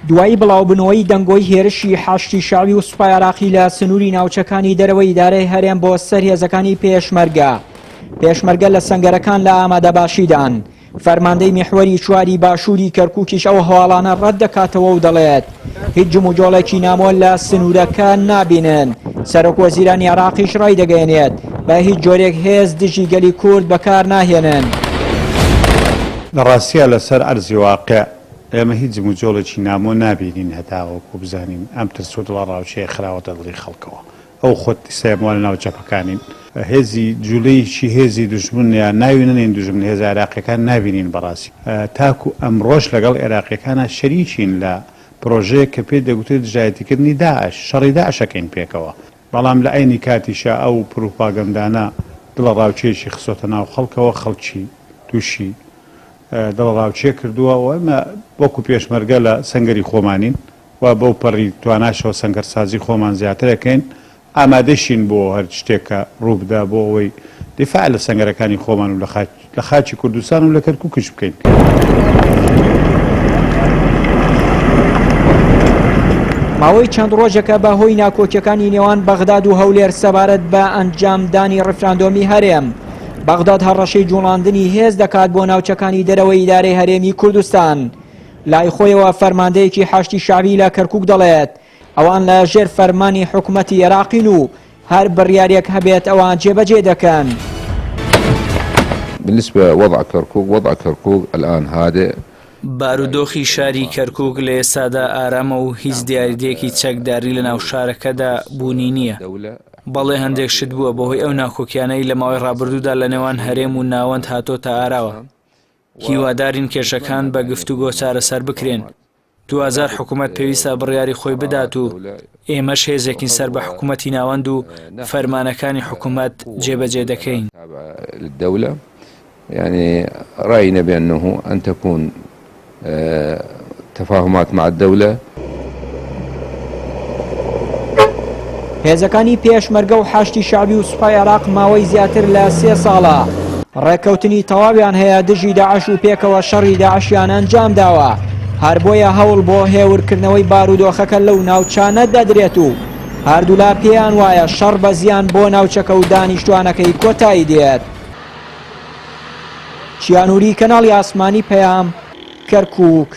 دوایی بڵاوبنەوەی دەنگۆی هێرشی حاشتی شاوی و سوپای عێراقی لە سنووری ناوچەکانی دەرەوەی ئیدارەی هەرێم بۆ سەرهێزەکانی پێشمەرگە لە سەنگەرەکان لە ئامادەباشیدان. فەرماندەی میحوەری چواری باشووری کەرکووکیش ئەو هەواڵانە ڕەت دەکاتەوە و دەڵێت هیچ جموجۆڵێکی نامۆ لە سنوورەکە نابینن. سەرۆکوەزیرانی عێراقیش ڕای دەگەیەنێت بە هیچ جۆرێک هێز دژی گەلی کورد بەکار ناهێنن. لە ڕاستیە لەسەر ئەرزی واقع ئێمە هیچ جموجۆڵێکی نامۆ نابینین هەتاوەکو بزانین ئەم ترس و دڵە ڕاوچەیە خراوەتە دڵی خەڵکەوە. ئەو خۆت سێموان لە ناو چەپەکانین هێزی جوولەیەکی هێزی دوژمن یا ناوێنن دوژمن هێز عێراقیەکان نابینین بەڕاستی. تاکو ئەمڕۆژ لەگەڵ عێراقیەکانە شەریکین لە پرۆژەیە کە پێ دەگوتێت دژایەتیکردنی داعش شەڕی داعشەکەین پێکەوە. بەڵام لە عینی کاتیشە ئەو پروپاگەندانە دڵە ڕاوچەیەکی خسۆتە ناو خەڵکەوە خەڵکی تووشی دڵە ڕاوچێ کردووە و ئەمە وەکو پێشمەرگە لە سەنگەری خۆمانین و بەو پەڕی تواناشەوە سەنگەرسازی خۆمان زیاترەکەین ئامادەشین بۆ هەر شتێکە ڕووبدا بۆ ئەوەی دیفاع لە سەنگەرەکانی خۆمان و لە خاچی کوردستان و لە کەرکووکش بکەین. ماوەی چەند ڕۆژێکە بە هۆی ناکۆکیەکانی نێوان بەغداد و هەولێر سەبارەت بە ئەنجامدانی ڕفراندۆمی هەرێم. بەغداد هەڕەشەی جوڵاندنی هێز دەکات بۆ ناوچەکانی دەرەوەی ئیدارەی هەرێمی کوردستان. لای خۆیەوە فەرماندەیەکی حاشتی شاوی لە کەرکووک دەڵێت ئەوان لە ژێر فەرمانی حکوومەتی عێراقین و هەر بڕیارێک هەبێت ئەوان جێبەجێ دەکەن. بالنسبة وضع كركوك الآن هادئ. بارودۆخی شاری کەرکووک لە ئێستادا ئارامە و هیچ دیاریدەیەکی چەکداری لە ناو شارەکەدا بوونی نییە. بەڵێ هەندێک شت بووە بەهۆی ئەو ناکۆکیانەی لە ماوەی ڕابردوودا لە نێوان هەرێم و ناوەند هاتۆتە ئاراوە. هیوادارین کێشەکان بە گفتوگۆ چارەسەر بکرێن. 2000 حکوومەت پێویستە بڕیاری خۆی بدات و ئێمەش هێزێکین سەر بە حکوومەتی ناوەند و فەرمانەکانی حکوومەت جێبەجێ دەکەین. الدولة يعني رأينا بأنه أن تكون تفاهمات مع الدولة. هێزەکانی پێشمەرگە و حاشتی شعبی و سوپای عێراق ماوەی زیاتر لە 3 ساڵە ڕێکەوتنی تەواویان هەیە دژی داعش و پێکەوە شەڕی داعشیان ئەنجام داوە. هەر بۆیە هەوڵ بۆ هێورکردنەوەی بارودۆخەکە لەو ناوچانە دەدرێت و هەردوولا پێیان وایە شەڕ بە زیان بۆ ناوچەکە و دانیشتوانەکەی کۆتایی دێت. چیانووری کەناڵی ئاسمانی پەیام کەرکووک.